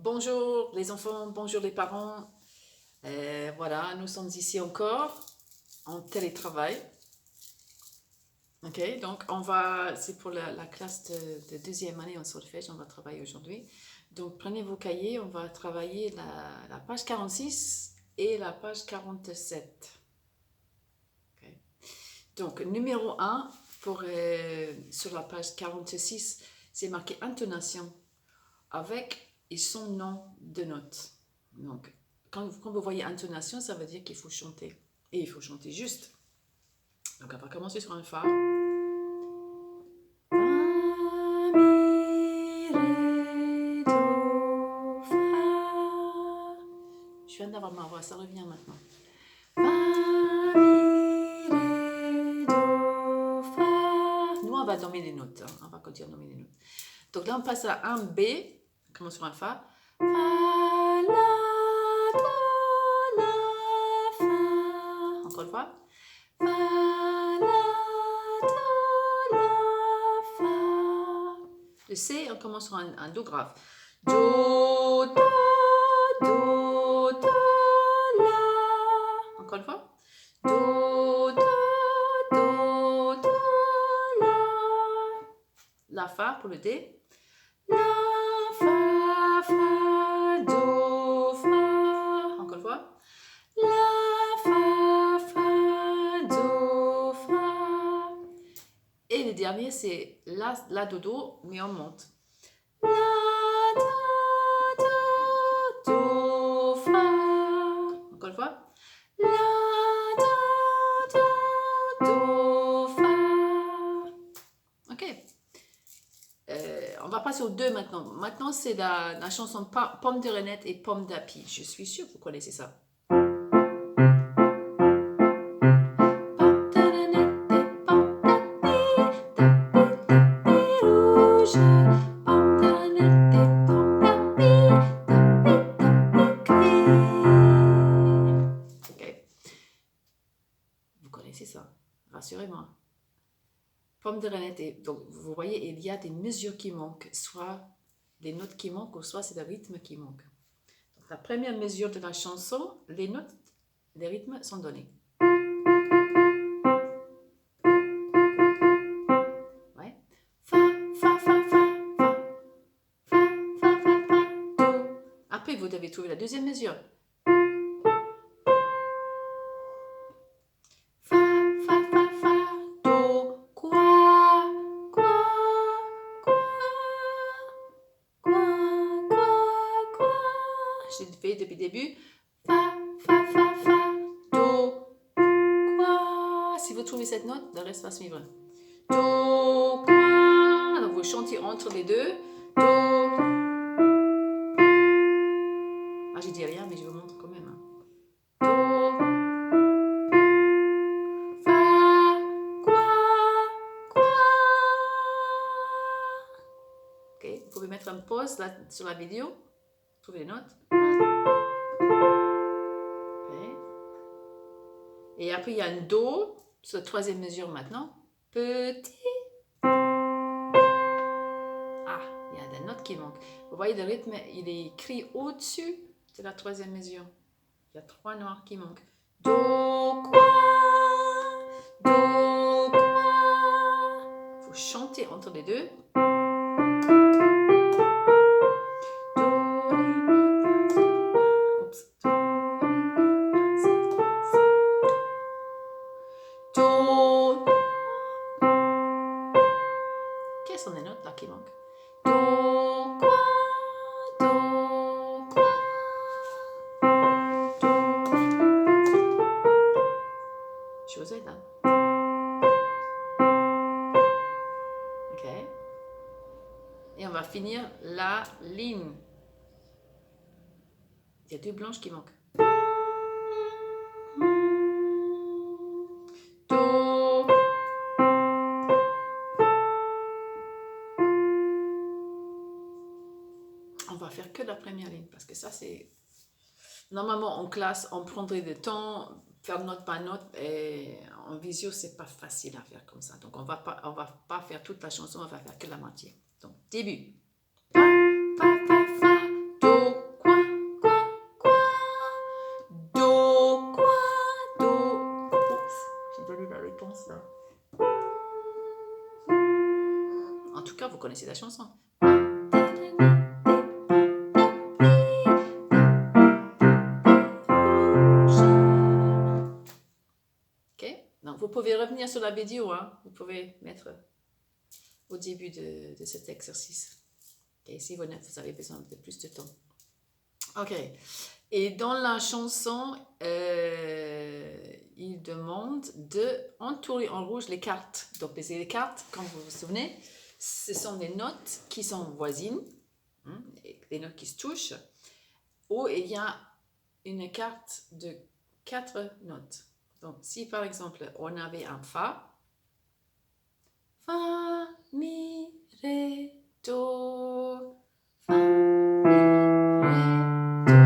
Bonjour les enfants, bonjour les parents. Voilà, nous sommes ici encore en télétravail. Ok, donc c'est pour la classe de deuxième année en solfège, on va travailler aujourd'hui. Donc prenez vos cahiers, on va travailler la page 46 et la page 47. Okay. Donc numéro 1, sur la page 46, c'est marqué intonation avec et son nom de note. Donc, quand vous voyez intonation, ça veut dire qu'il faut chanter. Et il faut chanter juste. Donc, on va commencer sur un fa. Fa, mi, ré, do, fa. Je viens d'avoir ma voix, ça revient maintenant. Fa, mi, ré, do, fa. Nous, on va nommer les notes. Hein. On va continuer à nommer les notes. Donc là, on passe à un B. On commence sur un fa. Fa, la, do, la, fa. Encore une fois. Fa, la, do, la, fa. Le C, on commence sur un do grave. Do, do, do, do, la. Encore une fois. Do, do, do, do, la. La fa pour le D. La, fa, fa, do, fa. Encore une fois. La, fa, fa, do, fa. Et le dernier, c'est la, do, do, mais on monte. La, do, do, do, fa. Encore une fois. La, do, do, do, fa. Ok. On va passer aux deux maintenant. Maintenant, c'est la chanson Pomme de Renette et Pomme d'Api. Je suis sûre que vous connaissez ça. Pomme de Renette et Pomme d'Api, d'Api, d'Api rouge. Pomme de Renette et Pomme d'Api, d'Api, d'Api gris. Ok. Vous connaissez ça. Rassurez-moi. Pomme de Renette, donc vous voyez, il y a des mesures qui manquent, soit des notes qui manquent, ou soit c'est le rythme qui manque. Donc, la première mesure de la chanson, les notes, les rythmes sont donnés. Ouais. Fa, fa, fa, fa, fa, fa, fa, fa, fa, do. Après, vous devez trouver la deuxième mesure. Fa, fa, fa, fa, do, quoi, quoi, quoi. Quoi. Je l'ai fait depuis le début. Fa, fa, fa, fa, do, quoi. Si vous trouvez cette note, le reste va suivre. Do, quoi. Donc vous chantez entre les deux. Do. Ah, j'ai dit rien, mais je vous montre quand même. Do. Fa, quoi, quoi. Ok, vous pouvez mettre un pause là, sur la vidéo. Trouvez les notes. Okay. Et après, il y a un Do, sur la troisième mesure maintenant. Petit. Ah, il y a des notes qui manquent. Vous voyez, le rythme, il est écrit au-dessus de la troisième mesure. Il y a 3 noirs qui manquent. Do, quoi. Do, quoi. Il faut chanter entre les deux. Quelles sont les notes là qui manquent? Do, quoi, do, quoi, do. Je vous aide, hein? Ok. Et on va finir la ligne. Il y a 2 blanches qui manquent. Do. On va faire que la première ligne parce que ça c'est... Normalement en classe on prendrait le temps, faire note par note, et en visio c'est pas facile à faire comme ça. Donc on va pas faire toute la chanson, on va faire que la moitié. Donc début. Fa, fa, fa, fa, do. connaissez la chanson. Ok, donc vous pouvez revenir sur la vidéo, hein. Vous pouvez mettre au début de cet exercice. Okay, si vous avez besoin de plus de temps. Ok, et dans la chanson, il demande d'entourer en rouge les cartes. Donc les cartes, comme vous vous souvenez, ce sont des notes qui sont voisines, des notes qui se touchent, où il y a une carte de 4 notes. Donc si par exemple on avait un Fa, Fa, Mi, Ré, Do, Fa, Mi, Ré, Do.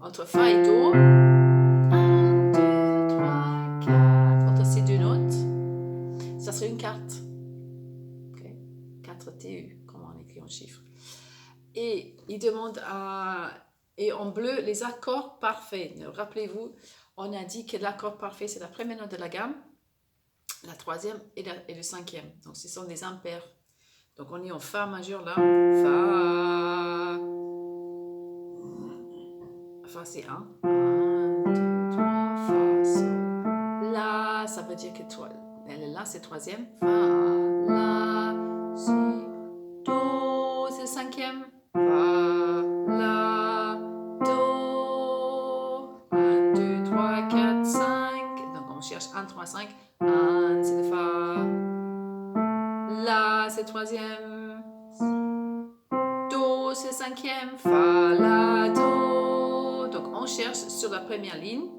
Entre Fa et Do, 1, 2, 3, 4. Entre ces deux notes, ça serait une carte. Okay. 4 TU, comment on écrit en chiffres. Et il demande et en bleu, les accords parfaits. Rappelez-vous, on a dit que l'accord parfait, c'est la première note de la gamme, la troisième et le cinquième. Donc, ce sont des impairs. Donc, on est en Fa majeur là. Fa. Fa, c'est 1. 1, 2, 3, Fa, Sol. La, ça veut dire que là, c'est troisième. Fa, La, Si, Do, c'est le cinquième. Fa, La, Do. 1, 2, 3, 4, 5. Donc, on cherche 1, 3, 5. 1, c'est le Fa. La, c'est le troisième. Do, c'est le cinquième. Fa, La, Do. Donc, on cherche sur la première ligne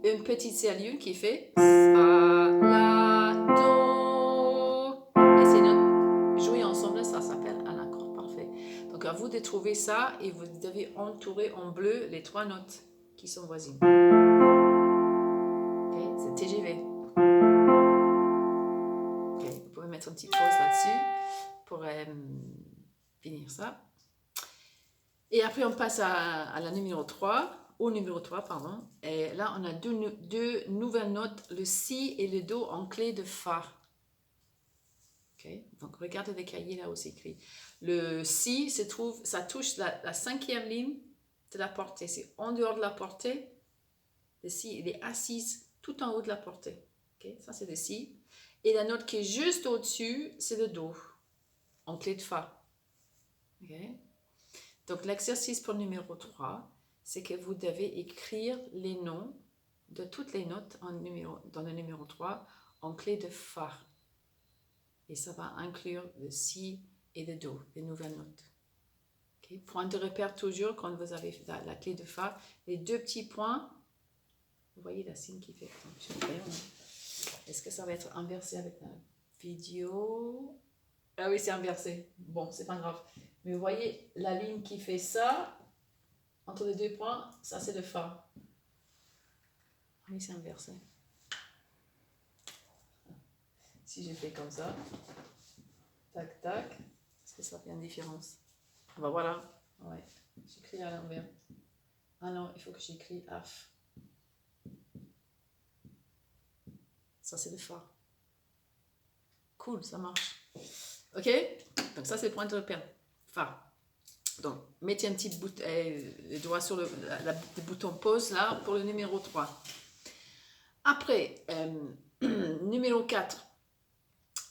une petite cellule qui fait Fa, La, Do. Et ces notes jouées ensemble, ça s'appelle un accord parfait. Donc, à vous de trouver ça et vous devez entourer en bleu les 3 notes qui sont voisines. Okay, c'est TGV. Okay, vous pouvez mettre une petite pause là-dessus pour finir ça. Et après, on passe à la numéro 3. Au numéro 3, pardon. Et là, on a deux nouvelles notes, le Si et le Do en clé de Fa. Okay. Donc, regardez les cahiers là où c'est écrit. Le Si ça touche la 5e ligne de la portée. C'est en dehors de la portée. Le Si, il est assise tout en haut de la portée. Okay. Ça, c'est le Si. Et la note qui est juste au-dessus, c'est le Do en clé de Fa. Okay. Donc, l'exercice pour le numéro 3, c'est que vous devez écrire les noms de toutes les notes dans le numéro 3 en clé de Fa. Et ça va inclure le Si et le Do, les nouvelles notes. Okay. Point de repère toujours quand vous avez la clé de Fa. Les 2 petits points, vous voyez la signe qui fait. Est-ce que ça va être inversé avec la vidéo? Ah oui, c'est inversé. Bon, c'est pas grave. Mais vous voyez la ligne qui fait ça, entre les 2 points, ça c'est le Fa. Oui, c'est inversé. Si je fais comme ça, tac, tac, est-ce que ça fait une différence? Ben voilà, ouais, j'écris à l'envers. Ah non, il faut que j'écris F. Ça c'est le Fa. Cool, ça marche. Ok? Donc ça c'est le point de repère. Fa. Donc, mettez un petit le doigt sur le bouton pause là pour le numéro 3. Après, numéro 4,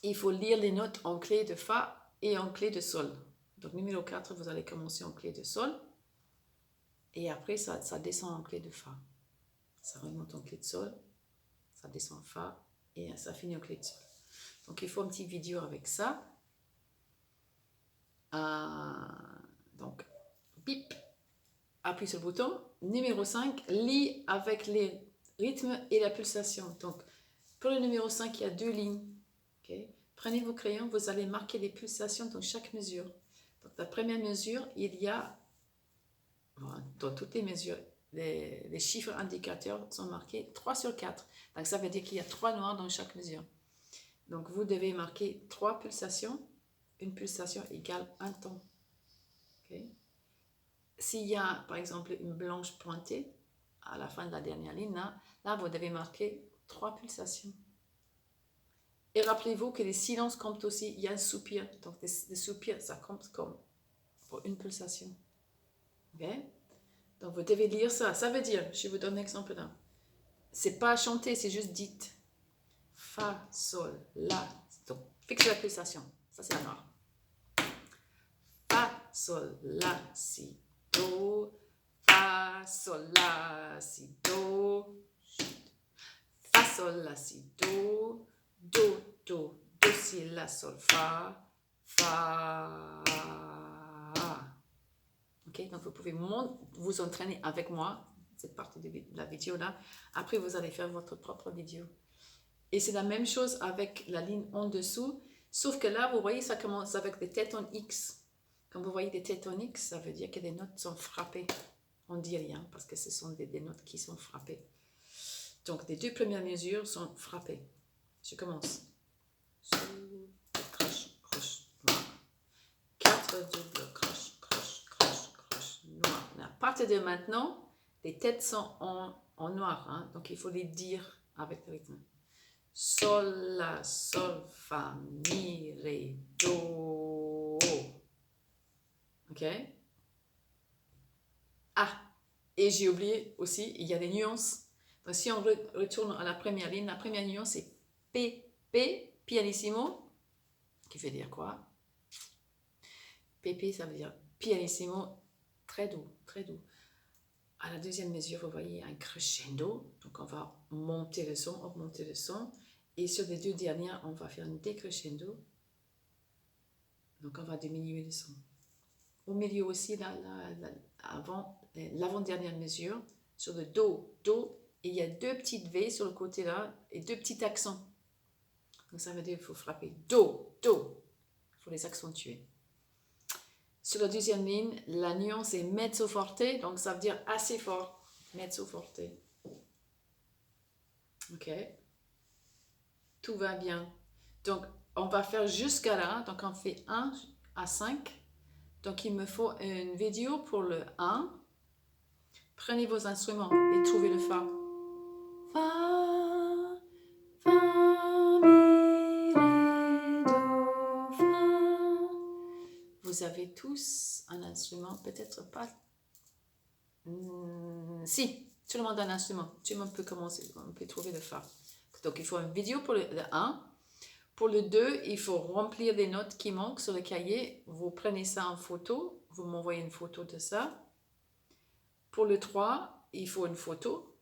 il faut lire les notes en clé de Fa et en clé de Sol. Donc, numéro 4, vous allez commencer en clé de Sol et après, ça descend en clé de Fa. Ça remonte en clé de Sol, ça descend en Fa et ça finit en clé de Sol. Donc, il faut une petite vidéo avec ça. Donc, bip, appuie sur le bouton. Numéro 5, lis avec les rythmes et la pulsation. Donc, pour le numéro 5, il y a 2 lignes. Okay. Prenez vos crayons, vous allez marquer les pulsations dans chaque mesure. Donc, la première mesure, il y a, dans toutes les mesures, les chiffres indicateurs sont marqués 3 sur 4. Donc, ça veut dire qu'il y a 3 noirs dans chaque mesure. Donc, vous devez marquer 3 pulsations. Une pulsation égale un temps. Okay. S'il y a, par exemple, une blanche pointée à la fin de la dernière ligne, là vous devez marquer 3 pulsations. Et rappelez-vous que les silences comptent aussi. Il y a un soupir. Donc, des soupirs, ça compte comme pour une pulsation. Ok? Donc, vous devez lire ça. Ça veut dire, je vous donne un exemple là. C'est pas chanter, c'est juste dites. Fa, sol, la. Donc, fixe la pulsation. Ça, c'est la noire. Fa, sol, la, si, do. Fa, sol, la, si, do. Fa, sol, la, si, do. Do, do, do, si, la, sol, fa. Fa. Ok, donc vous pouvez vous entraîner avec moi, cette partie de la vidéo là. Après, vous allez faire votre propre vidéo. Et c'est la même chose avec la ligne en dessous, sauf que là, vous voyez, ça commence avec des têtes en X. Quand vous voyez des têtes en X, ça veut dire que les notes sont frappées. On ne dit rien parce que ce sont des notes qui sont frappées. Donc, les deux premières mesures sont frappées. Je commence. Sous, croche, croche, noir. 4 doubles croche, croche, croche, croche, noir. À partir de maintenant, les têtes sont en noir, hein, donc il faut les dire avec le rythme. Sol, la, sol, fa, mi, ré, do. Ok? Ah, et j'ai oublié aussi, il y a des nuances. Donc, si on retourne à la première ligne, la première nuance c'est P, P, pianissimo, qui veut dire quoi? PP, ça veut dire pianissimo, très doux, très doux. À la deuxième mesure, vous voyez un crescendo. Donc, on va monter le son, augmenter le son. Et sur les deux dernières, on va faire un décrescendo. Donc, on va diminuer le son. Au milieu aussi, l'avant-dernière mesure, sur le do, do, et il y a deux petites V sur le côté là, et deux petits accents. Donc, ça veut dire qu'il faut frapper do, do. Il faut les accentuer. Sur la deuxième ligne, la nuance est mezzo forte, donc ça veut dire assez fort. Mezzo forte. Ok. Tout va bien. Donc, on va faire jusqu'à là. Donc, on fait 1 à 5. Donc, il me faut une vidéo pour le 1. Prenez vos instruments et trouvez le Fa. Fa, Fa, Mi, Ré, Do, Fa. Vous avez tous un instrument, peut-être pas. Si, tout le monde a un instrument. Tout le monde peut commencer, on peut trouver le Fa. Donc, il faut une vidéo pour le 1. Pour le 2, il faut remplir des notes qui manquent sur le cahier. Vous prenez ça en photo, vous m'envoyez une photo de ça. Pour le 3, il faut une photo,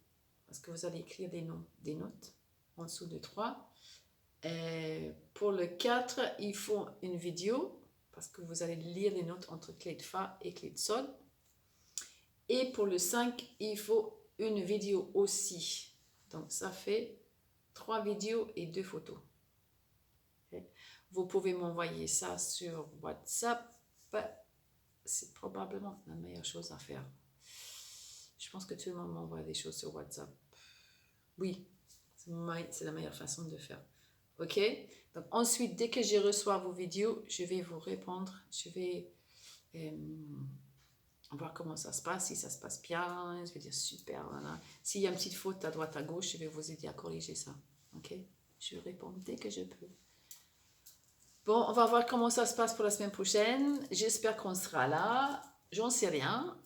parce que vous allez écrire des notes en dessous de 3. Pour le 4, il faut une vidéo, parce que vous allez lire les notes entre clé de Fa et clé de Sol. Et pour le 5, il faut une vidéo aussi. Donc, ça fait 3 vidéos et 2 photos. Okay. Vous pouvez m'envoyer ça sur WhatsApp. C'est probablement la meilleure chose à faire. Je pense que tout le monde m'envoie des choses sur WhatsApp. Oui, c'est la meilleure façon de faire. Ok? Donc, ensuite, dès que je reçois vos vidéos, je vais vous répondre. Je vais voir comment ça se passe. Si ça se passe bien, je vais dire super. Voilà. S'il y a une petite faute à droite, à gauche, je vais vous aider à corriger ça. Ok? Je vais répondre dès que je peux. Bon, on va voir comment ça se passe pour la semaine prochaine. J'espère qu'on sera là. J'en sais rien.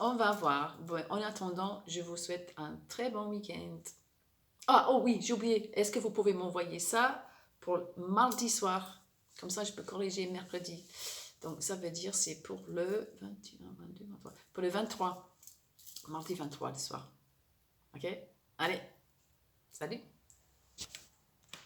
On va voir. Bon, en attendant, je vous souhaite un très bon week-end. Ah, oh oui, j'ai oublié. Est-ce que vous pouvez m'envoyer ça pour mardi soir? Comme ça, je peux corriger mercredi. Donc, ça veut dire c'est pour le 21, 22, 23. Pour le 23. Mardi 23 le soir. Ok? Allez, salut!